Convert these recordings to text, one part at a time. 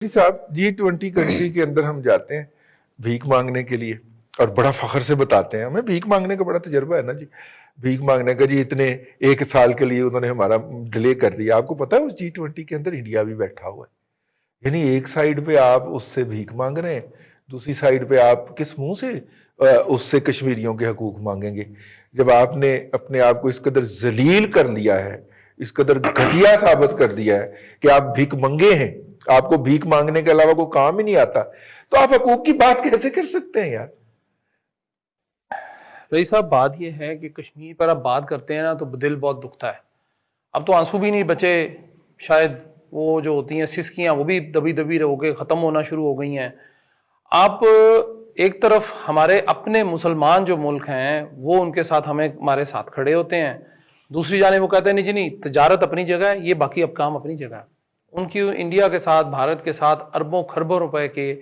जी साहब, G20 country के अंदर हम जाते हैं भीख मांगने के लिए और बड़ा फख्र से बताते हैं हमें भीख मांगने का बड़ा तजर्बा है ना जी। भीख मांगने का जी इतने एक साल के लिए उन्होंने हमारा डिले कर दिया। आपको पता है उस G20 के अंदर इंडिया भी बैठा हुआ है। यानी एक साइड पे आप उससे भीख मांग रहे हैं, दूसरी साइड पे आप किस मुंह से उससे कश्मीरियों के हकूक मांगेंगे। जब आपने अपने आप को इस कदर जलील कर लिया है, इस कदर घटिया साबित कर दिया है कि आप भीख मंगे हैं, आपको भीख मांगने के अलावा कोई काम ही नहीं आता, तो आप हकूक की बात कैसे कर सकते हैं यार। रईस साहब, बात यह है कि कश्मीर पर अब बात करते हैं ना तो दिल बहुत दुखता है। अब तो आंसू भी नहीं बचे, शायद वो जो होती हैं सिसकियां वो भी दबी दबी हो के ख़त्म होना शुरू हो गई हैं। आप एक तरफ हमारे अपने मुसलमान जो मुल्क हैं वो उनके साथ हमारे साथ खड़े होते हैं, दूसरी जाने वो कहते हैं नहीं जी नहीं, तजारत अपनी जगह है, ये बाकी अब काम अपनी जगह है। उनकी इंडिया के साथ, भारत के साथ अरबों खरबों रुपए के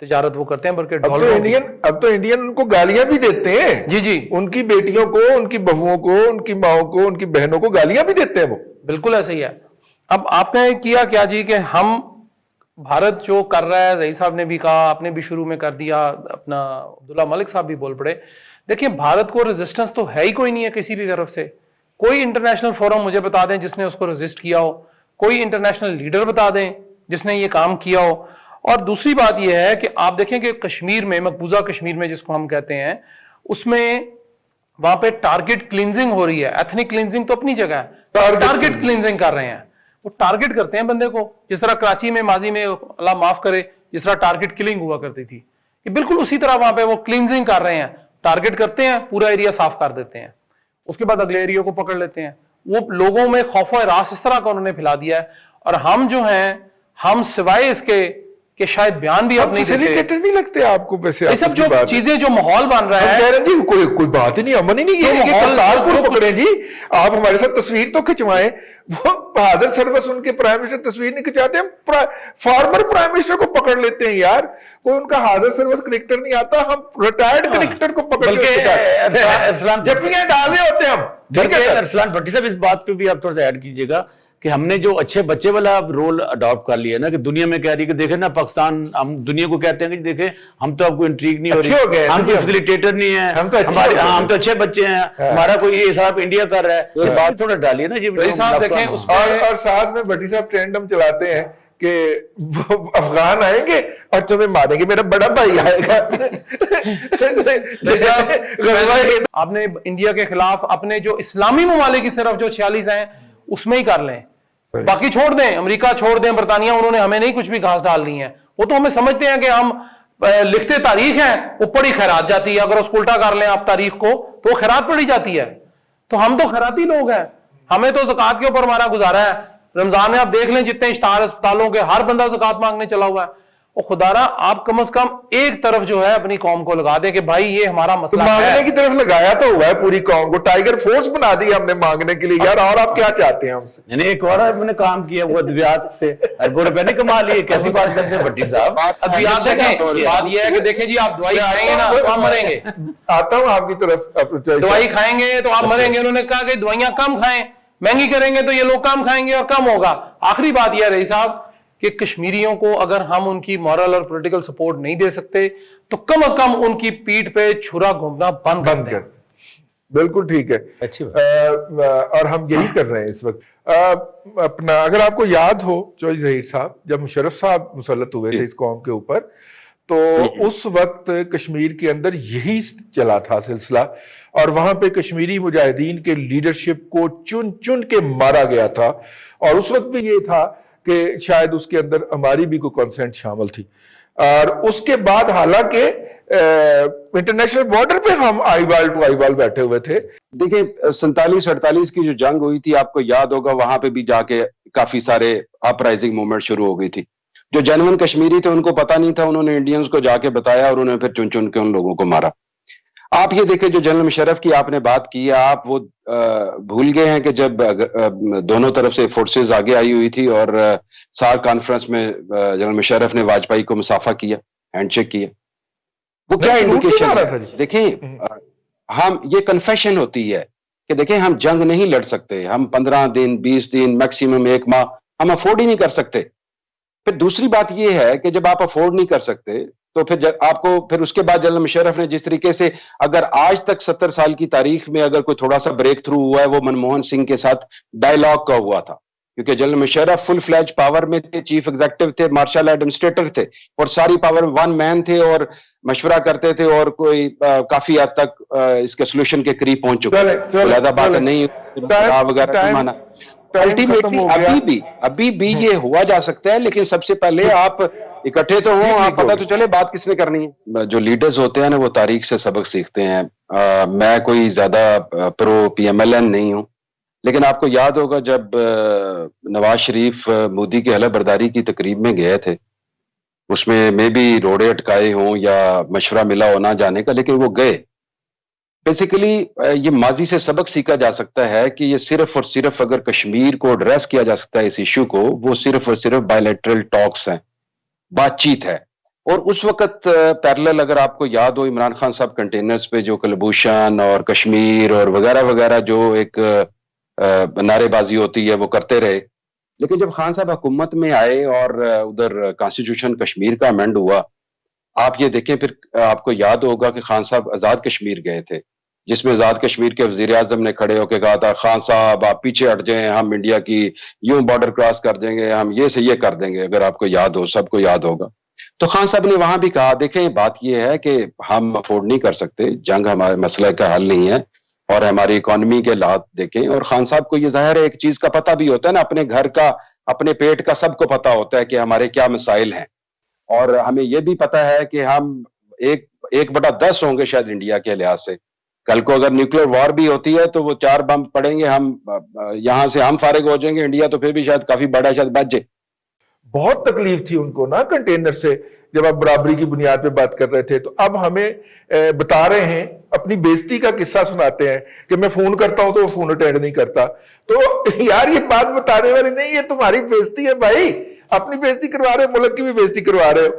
तजारत वो करते हैं, बल्कि अब तो इंडियन उनको गालियां भी देते हैं। जी जी, उनकी बेटियों को, उनकी बहुओं को, उनकी माओ को, उनकी बहनों को गालियां भी देते हैं वो। बिल्कुल ऐसे ही है। अब आपने किया क्या जी कि हम भारत जो कर रहा है, रईस साहब ने भी कहा, आपने भी शुरू में कर दिया, अपना अब्दुल्ला मलिक साहब भी बोल पड़े। देखिए, भारत को रेजिस्टेंस तो है ही कोई नहीं है किसी भी तरफ से। कोई इंटरनेशनल फोरम मुझे बता दें जिसने उसको रेजिस्ट किया हो, कोई इंटरनेशनल लीडर बता दें जिसने ये काम किया हो। और दूसरी बात यह है कि आप देखें कि कश्मीर में, मकबूजा कश्मीर में जिसको हम कहते हैं, उसमें वहां पे टारगेट क्लींजिंग हो रही है। एथनिक क्लींजिंग तो अपनी जगह है, टारगेट क्लींजिंग कर रहे हैं। वो टारगेट करते हैं बंदे को, जिस तरह कराची में माजी में, अल्लाह माफ करे, जिस तरह टारगेट किलिंग हुआ करती थी, ये बिल्कुल उसी तरह वहां पे वो क्लींजिंग कर रहे हैं। टारगेट करते हैं, पूरा एरिया साफ कर देते हैं, उसके बाद अगले एरिया को पकड़ लेते हैं। वो लोगों में खौफ और रास इस तरह का उन्होंने फैला दिया है। और हम जो हैं, हम सिवाय इसके कि शायद बयान भी आप नहीं देते, नहीं लगते आपको वैसे ये सब जो चीजें, जो माहौल बन रहा है, कह रहे हैं जी कोई बात ही नहीं, अमन ही नहीं है कि करतारपुर पकड़े जी। आप हमारे साथ तस्वीर तो खिंचवाएं। वो बहादुर सर्वस उनके प्राइम मिनिस्टर तस्वीर नहीं खिंचाते, हम फॉर्मर प्राइम मिनिस्टर को पकड़ लेते हैं यार। कोई उनका हाजिर सर्वस क्रिकेटर नहीं आता, हम रिटायर्ड क्रिकेटर को पकड़ के जफ्फियां डाल रहे होते हैं हम। ठीक है अरसलान भट्टी साहब, इस बात पे भी आप थोड़ा सा ऐड कीजिएगा कि हमने जो अच्छे बच्चे वाला रोल अडॉप्ट कर लिया ना, कि दुनिया में कह रही है कि देखे ना पाकिस्तान, हम दुनिया को कहते हैं कि देखे हम तो आपको इंट्रीग नहीं हो रही, हम कोई फैसिलिटेटर नहीं है, हम तो अच्छे बच्चे हैं, हमारा कोई ये हिसाब इंडिया कर रहा है। इस बात थोड़ा डालिए ना जी। और साथ में भट्टी साहब ट्रेंड हम चलाते हैं कि अफगान आएंगे और तुम्हें मारेंगे, मेरा बड़ा भाई आएगा। आपने इंडिया के खिलाफ अपने जो इस्लामी ममालिक की सिर्फ जो 46 हैं उसमें ही कर लें, बाकी छोड़ दें, अमेरिका छोड़ दें, बरतानिया, उन्होंने हमें नहीं कुछ भी घास डालनी है। वो तो हमें समझते हैं कि हम लिखते तारीख हैं, ऊपर ही खैरात जाती है। अगर उसको उल्टा कर लें आप तारीख को तो वो खैरात पड़ी जाती है। तो हम तो खैराती लोग हैं, हमें तो ज़कात के ऊपर हमारा गुजारा है। रमजान में आप देख लें जितने इश्तार अस्पतालों के, हर बंदा ज़कात मांगने चला हुआ है। और खुदारा आप कम से कम एक तरफ जो है अपनी कौम को लगा दे कि भाई ये हमारा मसला है। मांगने की तरफ लगाया तो हुआ है पूरी कौम को, टाइगर फोर्स बना दी हमने मांगने के लिए यार। और आप क्या चाहते हैं हमसे? यानी एक और मैंने काम किया वो अद्वियात से अरबों रुपए नहीं कमा लिए। कैसी बात करते हैं भट्टी साहब? अद्वियात देखें, बात यह है कि देखें जी, आप दवाई खाएंगे ना तो आप मरेंगे। आता हूं आपकी तरफ। दवाई खाएंगे तो आप मरेंगे। उन्होंने कहा कि दवाइयां कम खाएं, महंगी करेंगे तो ये लोग कम खाएंगे और कम होगा। आखिरी बात यह रही साहब कि कश्मीरियों को अगर हम उनकी मॉरल और पॉलिटिकल सपोर्ट नहीं दे सकते तो कम से कम उनकी पीठ पे छुरा घूमना बंद कर। बिल्कुल ठीक है, अच्छी बात। और हम यही कर रहे हैं इस वक्त। अपना अगर आपको याद हो चौधरी ज़हीर साहब, जब मुशर्रफ साहब मुसल्लत हुए थे इस कौम के ऊपर, तो उस वक्त कश्मीर के अंदर यही चला था सिलसिला। और वहां पे कश्मीरी मुजाहिदीन के लीडरशिप को चुन चुन के मारा गया था। और उस वक्त भी ये था कि शायद उसके अंदर हमारी भी कोई कंसेंट शामिल थी। और उसके बाद हालांकि इंटरनेशनल बॉर्डर पे हम आईवाल टू आईवाल बैठे हुए थे। देखिए 47-48 की जो जंग हुई थी, आपको याद होगा, वहां पे भी जाके काफी सारे अपराइजिंग मूवमेंट शुरू हो गई थी। जो जेन्युइन कश्मीरी थे उनको पता नहीं था, उन्होंने इंडियंस को जाके बताया और उन्होंने फिर चुन चुन के उन लोगों को मारा। आप ये देखें, जो जनरल मुशर्रफ की आपने बात की है, आप वो भूल गए हैं कि जब दोनों तरफ से फोर्सेस आगे आई हुई थी और सार्क कॉन्फ्रेंस में जनरल मुशर्रफ ने वाजपेयी को मुसाफा किया, हैंडशेक किया, वो क्या इंडिकेशन है? देखें, हम ये कन्फेशन होती है कि देखें हम जंग नहीं लड़ सकते, हम 15 दिन 20 दिन मैक्सिमम 1 माह हम अफोर्ड ही नहीं कर सकते। फिर दूसरी बात यह है कि जब आप अफोर्ड नहीं कर सकते तो आपको फिर उसके बाद जनरल मुशर्रफ ने जिस तरीके से, अगर आज तक 70 साल की तारीख में अगर कोई थोड़ा सा ब्रेक थ्रू हुआ है वो मनमोहन सिंह के साथ डायलॉग का हुआ था, क्योंकि general Musharraf full fledge power में थे, चीफ एग्जीक्यूटिव थे, मार्शल एडमिनिस्ट्रेटर थे और सारी पावर वन मैन थे और मशवरा करते थे और कोई काफी हद तक इसके सोल्यूशन के करीब पहुंच चुके थे। ज्यादा बात नहीं वगैरह माना। अल्टीमेटली अभी भी ये हुआ जा सकता है, लेकिन सबसे पहले आप इकट्ठे तो हो, आप पता तो चले बात किसने करनी है। जो लीडर्स होते हैं ना वो तारीख से सबक सीखते हैं। मैं कोई ज्यादा प्रो PMLN नहीं हूं, लेकिन आपको याद होगा जब नवाज शरीफ मोदी की हलफ बर्दारी की तकरीब में गए थे, उसमें मे बी रोड़े अटकाए हों या मशवरा मिला हो ना जाने का, लेकिन वो गए। बेसिकली ये माजी से सबक सीखा जा सकता है कि ये सिर्फ और सिर्फ अगर कश्मीर को एड्रेस किया जा सकता है इस इशू को, वो सिर्फ और सिर्फ बायलैटरल टॉक्स हैं, बातचीत है। और उस वक्त पैरेलल अगर आपको याद हो, इमरान खान साहब कंटेनर्स पे जो कुलभूषण और कश्मीर और वगैरह वगैरह जो एक नारेबाजी होती है वो करते रहे, लेकिन जब खान साहब हुकूमत में आए और उधर कॉन्स्टिट्यूशन कश्मीर का अमेंड हुआ, आप ये देखें फिर आपको याद होगा कि खान साहब आजाद कश्मीर गए थे, जिसमें आजाद कश्मीर के वजीर आजम ने खड़े होकर कहा था खान साहब आप पीछे हट जाएं, हम इंडिया की यूं बॉर्डर क्रॉस कर देंगे, हम ये से ये कर देंगे, अगर आपको याद हो, सबको याद होगा। तो खान साहब ने वहां भी कहा देखें बात यह है कि हम अफोर्ड नहीं कर सकते, जंग हमारे मसले का हल नहीं है और हमारी इकोनॉमी के हालात देखें। और खान साहब को ये जाहिर है एक चीज का पता भी होता है ना, अपने घर का अपने पेट का सबको पता होता है कि हमारे क्या मसाइल हैं, और हमें यह भी पता है कि हम 1/10 होंगे शायद इंडिया के लिहाज से। कल को अगर न्यूक्लियर वॉर भी होती है तो वो 4 बम पड़ेंगे, हम यहां से हम फारिग हो जाएंगे, इंडिया तो फिर भी शायद काफी बड़ा शायद बच जाए। बहुत तकलीफ थी उनको ना कंटेनर से, जब आप बराबरी की बुनियाद पे बात कर रहे थे। तो अब हमें बता रहे हैं, अपनी बेइज्जती का किस्सा सुनाते हैं कि मैं फोन करता हूं तो वो फोन अटेंड नहीं करता। तो यार ये बात बताने वाली नहीं, ये तुम्हारी बेइज्जती है भाई, अपनी बेइज्जती करवा रहे हो, मुल्क की भी बेइज्जती करवा रहे हो।